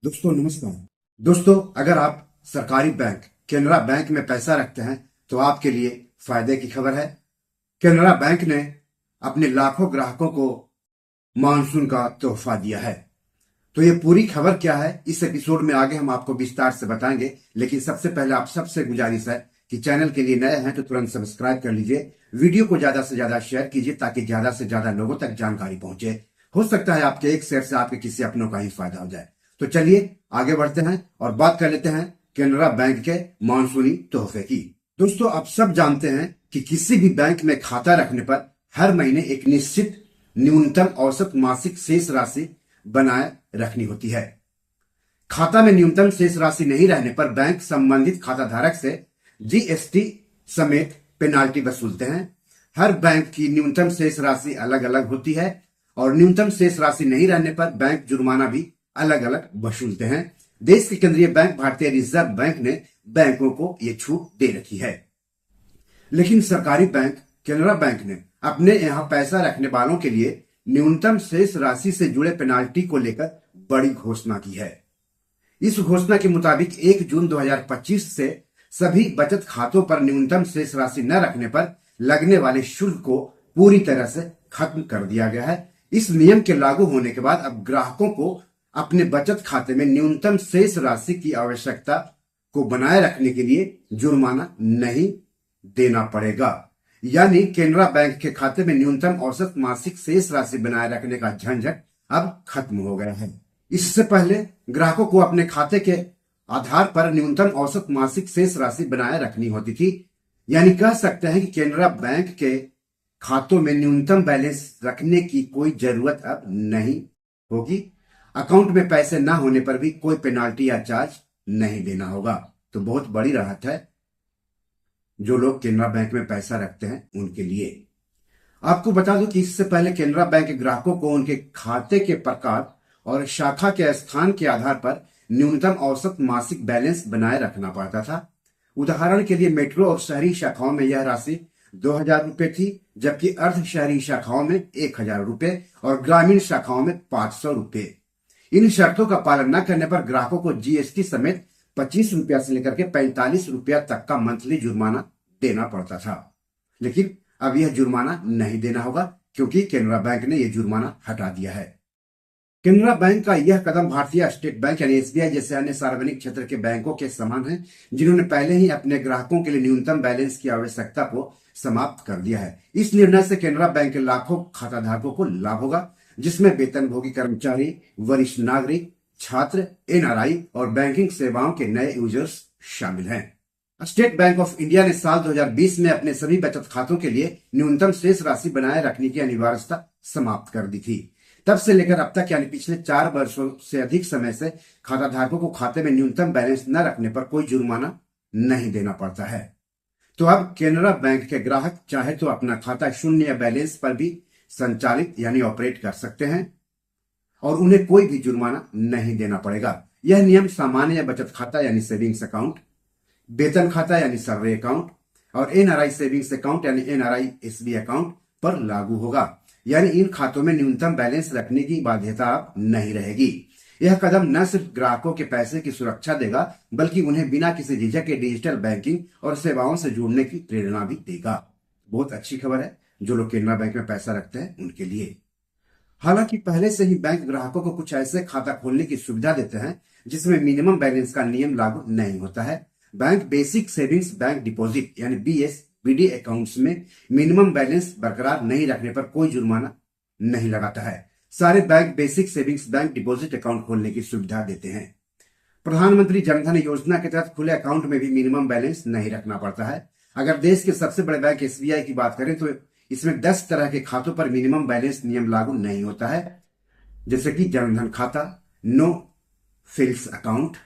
दोस्तों नमस्कार। दोस्तों अगर आप सरकारी बैंक केनरा बैंक में पैसा रखते हैं तो आपके लिए फायदे की खबर है। केनरा बैंक ने अपने लाखों ग्राहकों को मानसून का तोहफा दिया है। तो ये पूरी खबर क्या है इस एपिसोड में आगे हम आपको विस्तार से बताएंगे, लेकिन सबसे पहले आप सबसे गुजारिश है कि चैनल के लिए नए हैं तो तुरंत सब्सक्राइब कर लीजिए, वीडियो को ज्यादा से ज्यादा शेयर कीजिए ताकि ज्यादा से ज्यादा लोगों तक जानकारी पहुंचे। हो सकता है आपके एक शेयर से आपके किसी अपनों का ही फायदा हो जाए। तो चलिए आगे बढ़ते हैं और बात कर लेते हैं केनरा बैंक के मानसूनी तोहफे की। दोस्तों आप सब जानते हैं कि किसी भी बैंक में खाता रखने पर हर महीने एक निश्चित न्यूनतम औसत मासिक शेष राशि बनाए रखनी होती है। खाता में न्यूनतम शेष राशि नहीं रहने पर बैंक संबंधित खाता धारक से जीएसटी समेत पेनाल्टी वसूलते हैं। हर बैंक की न्यूनतम शेष राशि अलग अलग होती है और न्यूनतम शेष राशि नहीं रहने पर बैंक जुर्माना भी अलग अलग वसूलते हैं। देश के केंद्रीय बैंक भारतीय रिजर्व बैंक ने बैंकों को यह छूट दे रखी है। लेकिन सरकारी बैंक केनरा बैंक ने अपने यहां पैसा रखने वालों के लिए न्यूनतम शेष राशि से जुड़े पेनाल्टी को लेकर बड़ी घोषणा की है। इस घोषणा के मुताबिक 1 जून 2025 से सभी बचत खातों पर न्यूनतम शेष राशि न रखने पर लगने वाले शुल्क को पूरी तरह से खत्म कर दिया गया है। इस नियम के लागू होने के बाद अब ग्राहकों को अपने बचत खाते में न्यूनतम शेष राशि की आवश्यकता को बनाए रखने के लिए जुर्माना नहीं देना पड़ेगा। यानी केनरा बैंक के खाते में न्यूनतम औसत मासिक शेष राशि बनाए रखने का झंझट अब खत्म हो गया है। इससे पहले ग्राहकों को अपने खाते के आधार पर न्यूनतम औसत मासिक शेष राशि बनाए रखनी होती थी। यानी कह सकते हैं कि केनरा बैंक के खातों में न्यूनतम बैलेंस रखने की कोई जरूरत अब नहीं होगी। अकाउंट में पैसे ना होने पर भी कोई पेनाल्टी या चार्ज नहीं देना होगा। तो बहुत बड़ी राहत है जो लोग केनरा बैंक में पैसा रखते हैं उनके लिए। आपको बता दूं कि इससे पहले केनरा बैंक ग्राहकों को उनके खाते के प्रकार और शाखा के स्थान के आधार पर न्यूनतम औसत मासिक बैलेंस बनाए रखना पड़ता था। उदाहरण के लिए मेट्रो और शहरी शाखाओं में यह राशि 2000 रुपए थी, जबकि अर्ध शहरी शाखाओं में 1000 रुपए और ग्रामीण शाखाओं में 500 रुपए। इन शर्तों का पालन न करने पर ग्राहकों को जीएसटी समेत 25 रुपया से लेकर के 45 रुपया तक का मंथली जुर्माना देना पड़ता था। लेकिन अब यह जुर्माना नहीं देना होगा क्योंकि केनरा बैंक ने यह जुर्माना हटा दिया है। केनरा बैंक का यह कदम भारतीय स्टेट बैंक यानी एसबीआई जैसे अन्य सार्वजनिक क्षेत्र के बैंकों के समान है, जिन्होंने पहले ही अपने ग्राहकों के लिए न्यूनतम बैलेंस की आवश्यकता को समाप्त कर दिया है। इस निर्णय से केनरा बैंक के लाखों खाता धारकों को लाभ होगा, जिसमें वेतनभोगी कर्मचारी, वरिष्ठ नागरिक, छात्र, एनआरआई और बैंकिंग सेवाओं के नए यूजर्स शामिल हैं। स्टेट बैंक ऑफ इंडिया ने साल 2020 में अपने सभी बचत खातों के लिए न्यूनतम शेष राशि बनाए रखने की अनिवार्यता समाप्त कर दी थी। तब से लेकर अब तक यानी पिछले 4 वर्षों से अधिक समय से खाता धारकों को खाते में न्यूनतम बैलेंस न रखने पर कोई जुर्माना नहीं देना पड़ता है। तो अब केनरा बैंक के ग्राहक चाहे तो अपना खाता शून्य बैलेंस पर भी संचालित यानी ऑपरेट कर सकते हैं और उन्हें कोई भी जुर्माना नहीं देना पड़ेगा। यह नियम सामान्य बचत खाता यानी सेविंग्स अकाउंट, वेतन खाता यानी सैलरी अकाउंट और एनआरआई सेविंग्स अकाउंट यानी एनआरआई एसबी अकाउंट पर लागू होगा। यानी इन खातों में न्यूनतम बैलेंस रखने की बाध्यता अब नहीं रहेगी। यह कदम न सिर्फ ग्राहकों के पैसे की सुरक्षा देगा बल्कि उन्हें बिना किसी झिझक के डिजिटल बैंकिंग और सेवाओं से जुड़ने की प्रेरणा भी देगा। बहुत अच्छी खबर है जो लोग केनरा बैंक में पैसा रखते हैं उनके लिए। हालांकि पहले से ही बैंक ग्राहकों को कुछ ऐसे खाता खोलने की सुविधा देते हैं जिसमें मिनिमम बैलेंस का नियम लागू नहीं होता है। Bank basic savings bank deposit यानी बीएसबीडी अकाउंट्स में मिनिमम बैलेंस बरकरार नहीं रखने पर कोई जुर्माना नहीं लगाता है। सारे bank basic savings bank deposit account खोलने की सुविधा देते हैं। प्रधानमंत्री जनधन योजना के तहत खुले अकाउंट में भी मिनिमम बैलेंस नहीं रखना पड़ता है। अगर देश के सबसे बड़े बैंक एसबीआई की बात करें तो इसमें 10 तरह के खातों पर मिनिमम बैलेंस नियम लागू नहीं होता है, जैसे कि जनधन खाता, no frills account,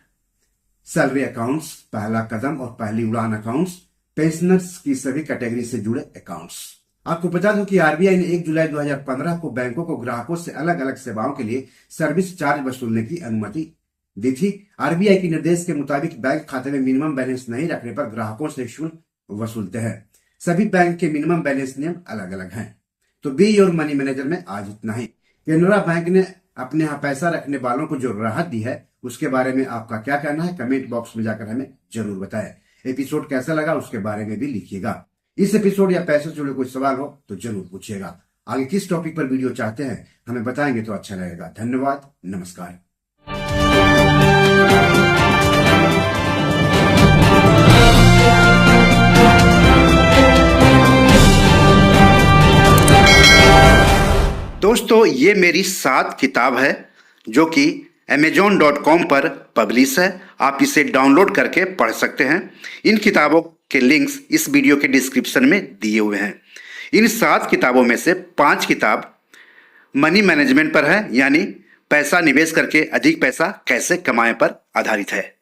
salary accounts, पहला कदम और पहली उड़ान अकाउंट्स, पेंशनर्स की सभी कैटेगरी से जुड़े अकाउंट्स। आपको बता दूं कि आरबीआई ने 1 जुलाई 2015 को बैंकों को ग्राहकों से अलग अलग सेवाओं के लिए सर्विस चार्ज वसूलने की अनुमति दी थी। आरबीआई के निर्देश के मुताबिक बैंक खाते में मिनिमम बैलेंस नहीं रखने पर ग्राहकों से शुल्क वसूलते हैं। सभी बैंक के मिनिमम बैलेंस नियम अलग अलग हैं। तो बी योर मनी मैनेजर में आज इतना ही। केनरा बैंक ने अपने यहाँ पैसा रखने वालों को जो राहत दी है उसके बारे में आपका क्या कहना है कमेंट बॉक्स में जाकर हमें जरूर बताएं। एपिसोड कैसा लगा उसके बारे में भी लिखिएगा। इस एपिसोड या पैसे से जुड़े कोई सवाल हो तो जरूर पूछिएगा। आगे किस टॉपिक पर वीडियो चाहते हैं हमें बताएंगे तो अच्छा रहेगा। धन्यवाद, नमस्कार। दोस्तों, ये मेरी 7 किताब है जो कि amazon.com पर पब्लिश है। आप इसे डाउनलोड करके पढ़ सकते हैं। इन किताबों के लिंक्स इस वीडियो के डिस्क्रिप्शन में दिए हुए हैं। इन 7 किताबों में से 5 किताब मनी मैनेजमेंट पर है, यानी पैसा निवेश करके अधिक पैसा कैसे कमाएं पर आधारित है।